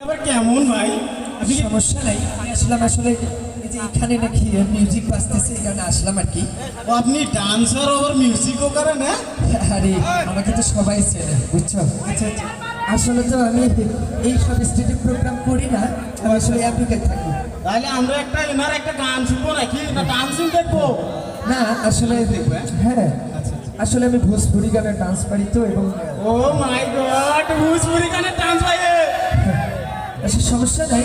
আবার কেমন ভাই? সমস্যা নাই, আমি আসলাম আসলে এই যে এখানে নাকি মিউজিক বাজতেছে এই কারণে আসলাম আর কি। ও আপনি ডান্সার আবার মিউজিকও করেন? হ্যাঁ, আরে আমাকে তো সবাই চেনে বুঝছো। আচ্ছা আচ্ছা, আসলে তো আমি এই সব স্টেজে প্রোগ্রাম করি না, আমি আসলে আমেরিকায় থাকি। তাহলে আমরা এনার একটা গান শুনবো নাকি না ডান্সিং দেখবো? না আসলে দেখবো, হ্যাঁ আসলে আমি ভোজপুরি গানের ডান্স পারি তো, এবং ও মাই গড, ভোজপুরি গানের ডান্স ভাই। আসলে সমস্যা নাই।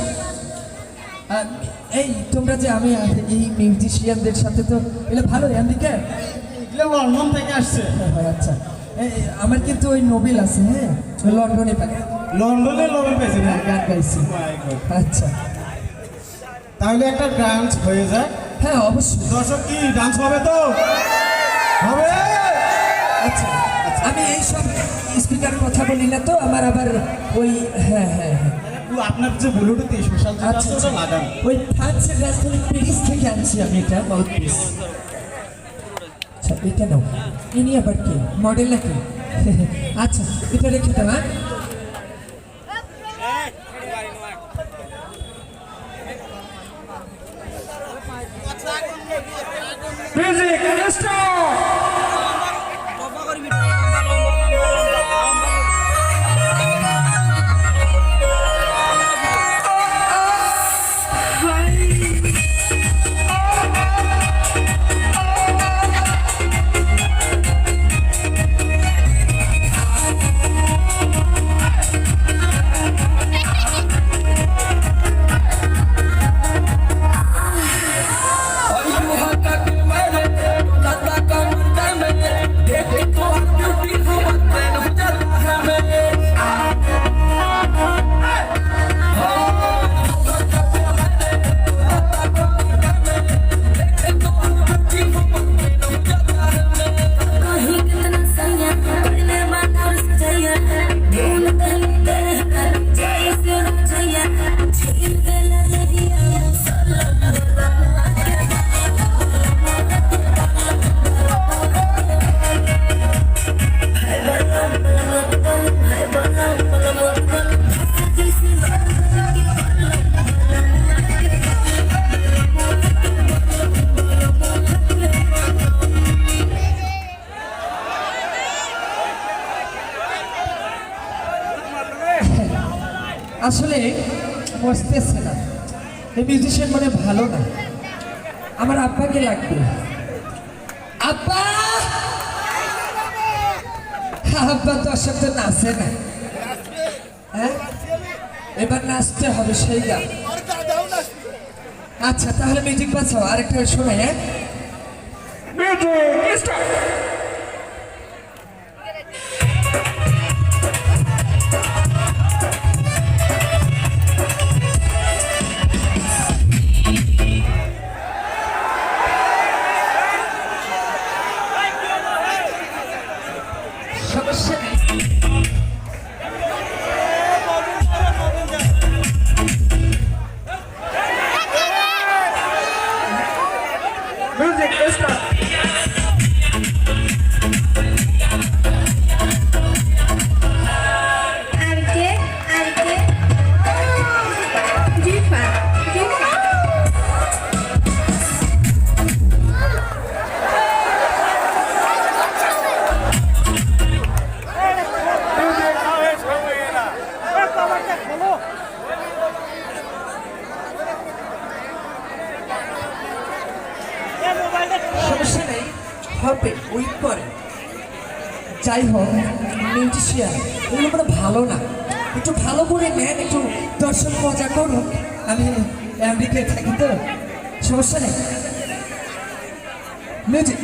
এই তোমরা যে আমি এই মিউজিশিয়ানদের সাথে তো এগুলো ভালো আমেরিকা। এগুলো লন্ডন থেকে আসছে। আচ্ছা, আমার কিন্তু ওই নোবেল আছে, হ্যাঁ লন্ডনে পাই, লন্ডনে নোবেল পেয়েছে না? গান গাইছি। আচ্ছা তাহলে একটা ডান্স হয়ে যায়। হ্যাঁ অবশ্যই। দর্শক কি ডান্স হবে তো? হবে। আচ্ছা আমি এই সব স্পিকার কথা বলি না তো, আমার আবার ওই হ্যাঁ হ্যাঁ হ্যাঁ আপনার যে ব্লুটুথ স্পেশাল আচ্ছা ওটা লাগান। ওই ফ্রান্সের রাজধানী প্যারিস থেকে আনছি আমি এটা মাউথপিস। আচ্ছা এটা নাও, ইনি আবার কি মডেল নাকি? আচ্ছা এটা রেখে দাও। হ্যাঁ মিউজিক স্টার্ট। আসলে বসতেছে না, এই মিউজিশিয়ান মানে ভালো না। আমার আব্বাকে লাগবে। আব্বা, আব্বা তো আসলে নাচে না। হ্যাঁ এবার নাচতে হবে সেই গান। আচ্ছা তাহলে মিউজিক বাজাও, আরেকটা শোনাই। হ্যাঁ মিউজিক স্টার্ট। সমস্যা নেই। Music start. Arke, arke. Diva, diva. সমস্যা নেই, হবে ওই পরে। যাই হোক মিউজিশিয়ান এগুলো মানে ভালো না, একটু ভালো করে নেন, একটু দর্শক মজা করুন। আমি আমেরিকায় থাকি তো, সমস্যা নেই। Music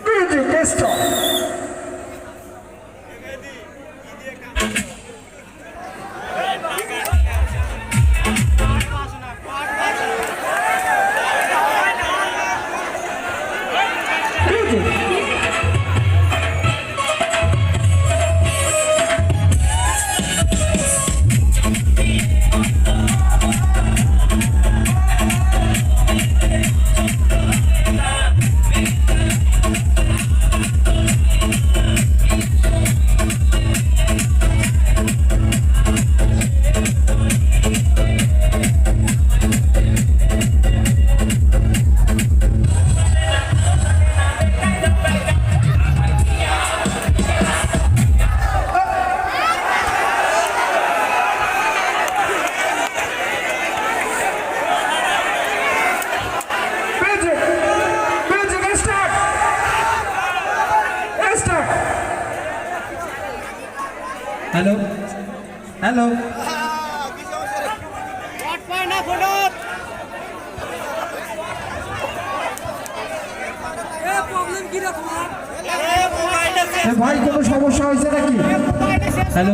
music start. Hello hello ভাই কোনো সমস্যা হয়েছে নাকি হ্যালো